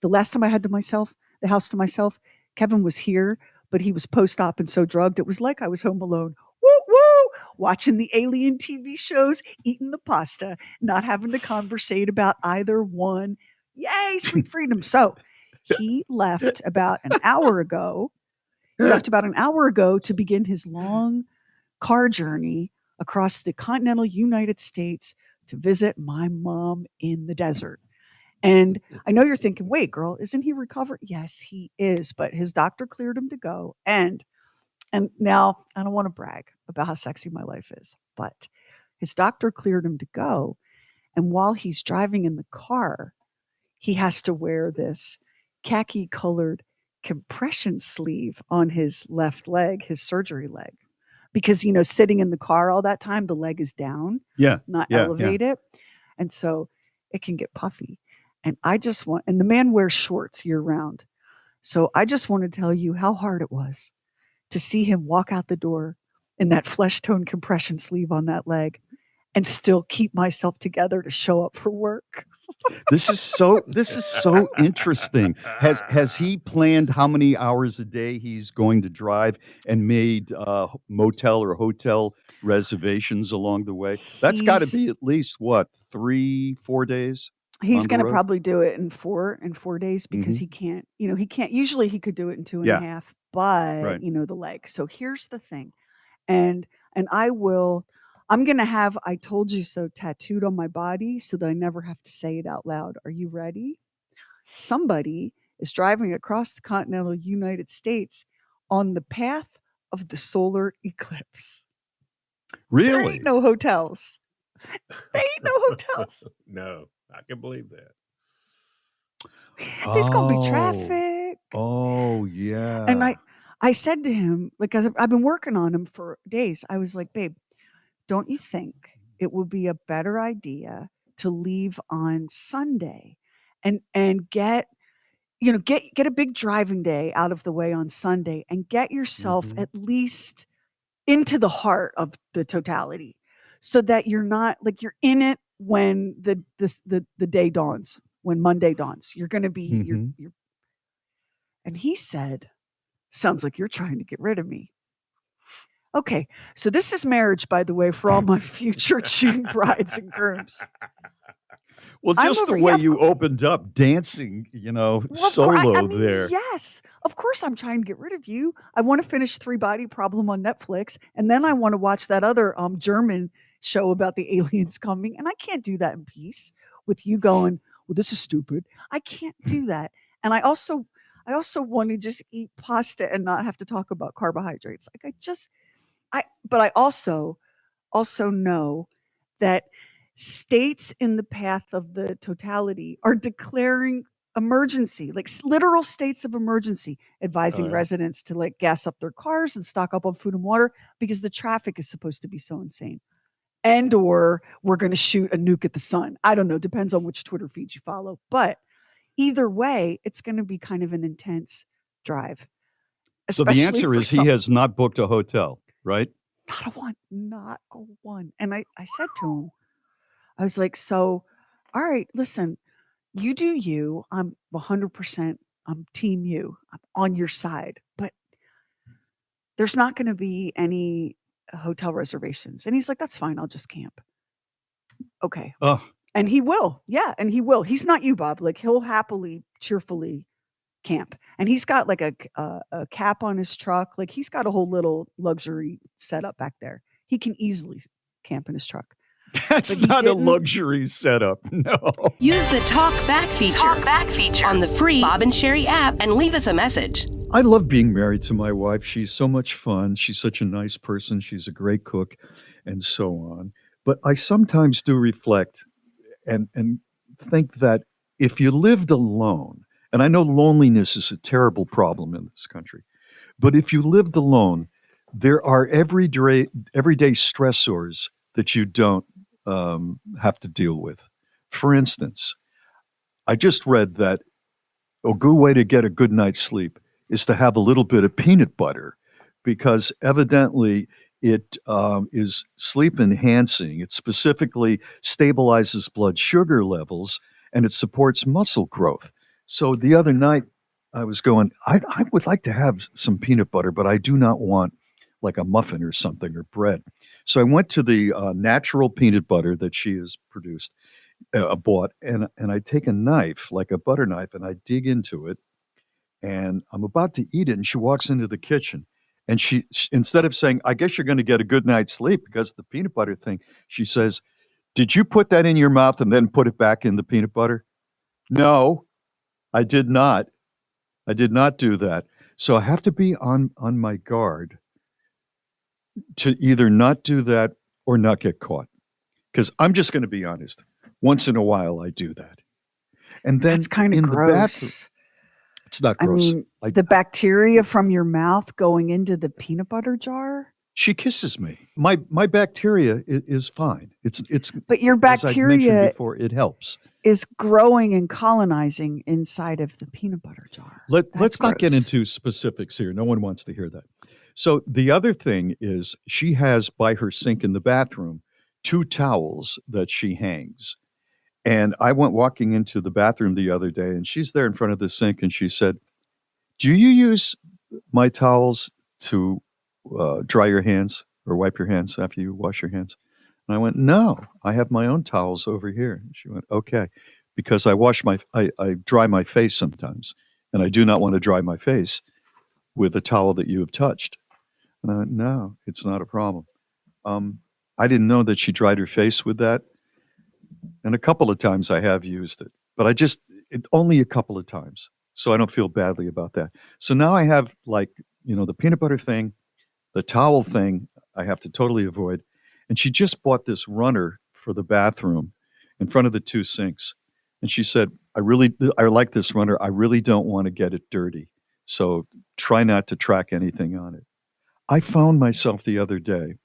The last time I had the house to myself, Kevin was here, but he was post-op and so drugged. It was like I was home alone. Woo woo! Watching the alien TV shows, eating the pasta, not having to conversate about either one. Yay, sweet freedom. So he left about an hour ago. He left about an hour ago to begin his long car journey across the continental United States to visit my mom in the desert. And I know you're thinking, wait, girl, isn't he recovered? Yes, he is, but his doctor cleared him to go. And now I don't want to brag about how sexy my life is, but his doctor cleared him to go. And while he's driving in the car, he has to wear this khaki colored compression sleeve on his left leg, his surgery leg. Because, sitting in the car all that time, the leg is down, Yeah. not Yeah. elevated. And so it can get puffy. And the man wears shorts year round. So I just want to tell you how hard it was to see him walk out the door in that flesh tone compression sleeve on that leg and still keep myself together to show up for work. This is so interesting. Has he planned how many hours a day he's going to drive and made motel or hotel reservations along the way? That's got to He's be at least what, 3-4 days he's on the going to road? probably do it in 4 days because Hmm. he can't, usually he could do it in two and a Yeah, half, but right. the leg. So here's the thing. And and I'm going to have I told you so tattooed on my body so that I never have to say it out loud. Are you ready? Somebody is driving across the continental United States on the path of the solar eclipse. There ain't Really? no hotels. There ain't no hotels. No, I can believe that. There's gonna be Oh, traffic. oh And yeah. I said to him, like, 'cause I've been working on him for days. I was like, babe, don't you think it would be a better idea to leave on Sunday and get a big driving day out of the way on Sunday and get yourself Hmm. at least into the heart of the totality so that you're not like you're in it when the day dawns, when Monday dawns. You're going to be Hmm. you're and he said, "Sounds like you're trying to get rid of me." Okay, so this is marriage, by the way, for all my future June brides and grooms. Well, I'm just the over, way yeah, you opened up dancing, well, of course. I solo mean, there. yes, of course, I'm trying to get rid of you. I want to finish Three Body Problem on Netflix, and then I want to watch that other German show about the aliens coming, and I can't do that in peace with you going, "Well, this is stupid." I can't do that, and I also want to just eat pasta and not have to talk about carbohydrates. Like but I also know that states in the path of the totality are declaring emergency, like literal states of emergency, Oh advising yeah. residents to like gas up their cars and stock up on food and water because the traffic is supposed to be so insane. And or we're going to shoot a nuke at the sun. I don't know, depends on which Twitter feed you follow, but either way, it's going to be kind of an intense drive, So the especially answer for is he some. has not booked a hotel, right? Not a one, not a one. And I said to him, I was like, so, all right, listen, you do you. I'm 100%, I'm team you. I'm on your side. But there's not going to be any hotel reservations. And he's like, that's fine. I'll just camp. Okay. Oh, And he will. Yeah. And he will. He's not you, Bob. Like he'll happily, cheerfully camp. And he's got like a cap on his truck. Like he's got a whole little luxury setup back there. He can easily camp in his truck. that's But he not a didn't. luxury setup. No. Use the Talk Back feature on the free Bob and Sheri app and leave us a message. I love being married to my wife. She's so much fun. She's such a nice person. She's a great cook and so on. But I sometimes do reflect and think that if you lived alone, and I know loneliness is a terrible problem in this country, but if you lived alone, there are everyday stressors that you don't have to deal with. For instance, I just read that a good way to get a good night's sleep is to have a little bit of peanut butter because evidently it is sleep enhancing. It specifically stabilizes blood sugar levels and it supports muscle growth. So the other night, I was going, I would like to have some peanut butter, but I do not want like a muffin or something or bread. So I went to the natural peanut butter that she has produced, bought, and I take a knife, like a butter knife, and I dig into it, and I'm about to eat it, and she walks into the kitchen, and she instead of saying, "I guess you're going to get a good night's sleep because of the peanut butter thing," she says, "Did you put that in your mouth and then put it back in the peanut butter?" No, I did not. I did not do that. So I have to be on my guard to either not do that or not get caught. Because I'm just going to be honest. Once in a while, I do that. And That's then kind of in the bathroom, gross. it's not I gross. mean, the bacteria from your mouth going into the peanut butter jar? She kisses me. My bacteria is fine. It's But your as I've mentioned bacteria before, it helps. is growing and colonizing inside of the peanut butter jar. That's Let's not get gross. into specifics here. No one wants to hear that. So the other thing is she has by her sink in the bathroom 2 towels that she hangs. And I went walking into the bathroom the other day and she's there in front of the sink and she said, "Do you use my towels to dry your hands or wipe your hands after you wash your hands?" And I went, "No, I have my own towels over here." And she went, "Okay, because I dry my face sometimes, and I do not want to dry my face with a towel that you have touched." And I went, "No, it's not a problem." Um, I didn't know that she dried her face with that, and a couple of times I have used it, but only a couple of times, so I don't feel badly about that. So now I have like the peanut butter thing, the towel thing I have to totally avoid. And she just bought this runner for the bathroom in front of the 2 sinks. And she said, I like this runner. I really don't want to get it dirty. So try not to track anything on it. I found myself the other day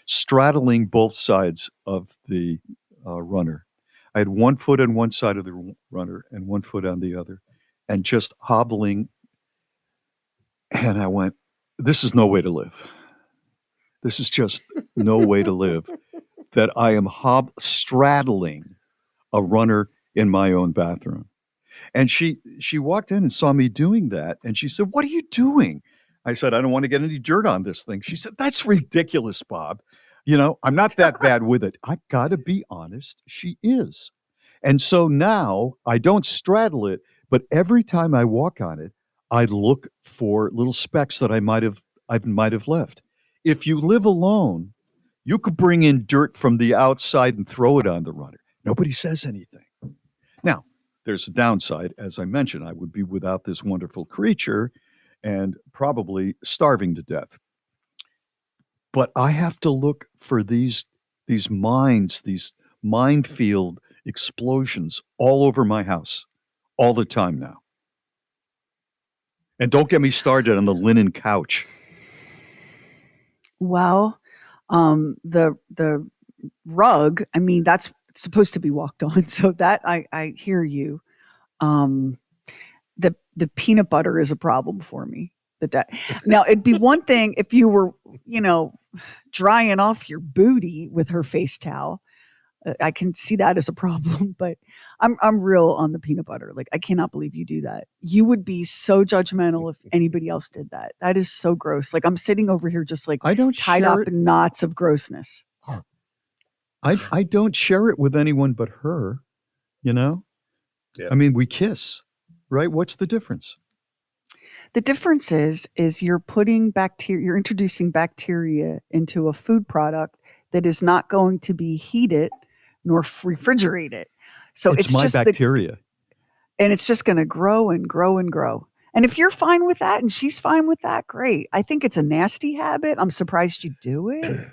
straddling both sides of the runner. I had 1 foot on one side of the runner and 1 foot on the other, and just hobbling. And I went, this is no way to live. This is just no way to live, that I am straddling a runner in my own bathroom. And she walked in and saw me doing that, and she said, "What are you doing?" I said, "I don't want to get any dirt on this thing." She said, "That's ridiculous, Bob. I'm not that bad with it." I've got to be honest, she is. And so now I don't straddle it, but every time I walk on it, I look for little specks that I might have left. If you live alone, you could bring in dirt from the outside and throw it on the runner. Nobody says anything. Now, there's a downside. As I mentioned, I would be without this wonderful creature and probably starving to death. But I have to look for these mines, these minefield explosions all over my house all the time now. And don't get me started on the linen couch. Well, the rug, I mean, that's supposed to be walked on, so that I hear you. The peanut butter is a problem for me. Now, it'd be one thing if you were, drying off your booty with her face towel. I can see that as a problem, but I'm real on the peanut butter. Like, I cannot believe you do that. You would be so judgmental if anybody else did that. That is so gross. Like, I'm sitting over here just like I don't tied share up it. in knots of grossness. I don't share it with anyone but her, Yeah. I mean, we kiss, right? What's the difference? The difference is you're you're introducing bacteria into a food product that is not going to be heated nor refrigerated. So It's it's my just bacteria. and it's just going to grow and grow and grow. And if you're fine with that and she's fine with that, great. I think it's a nasty habit. I'm surprised you do it.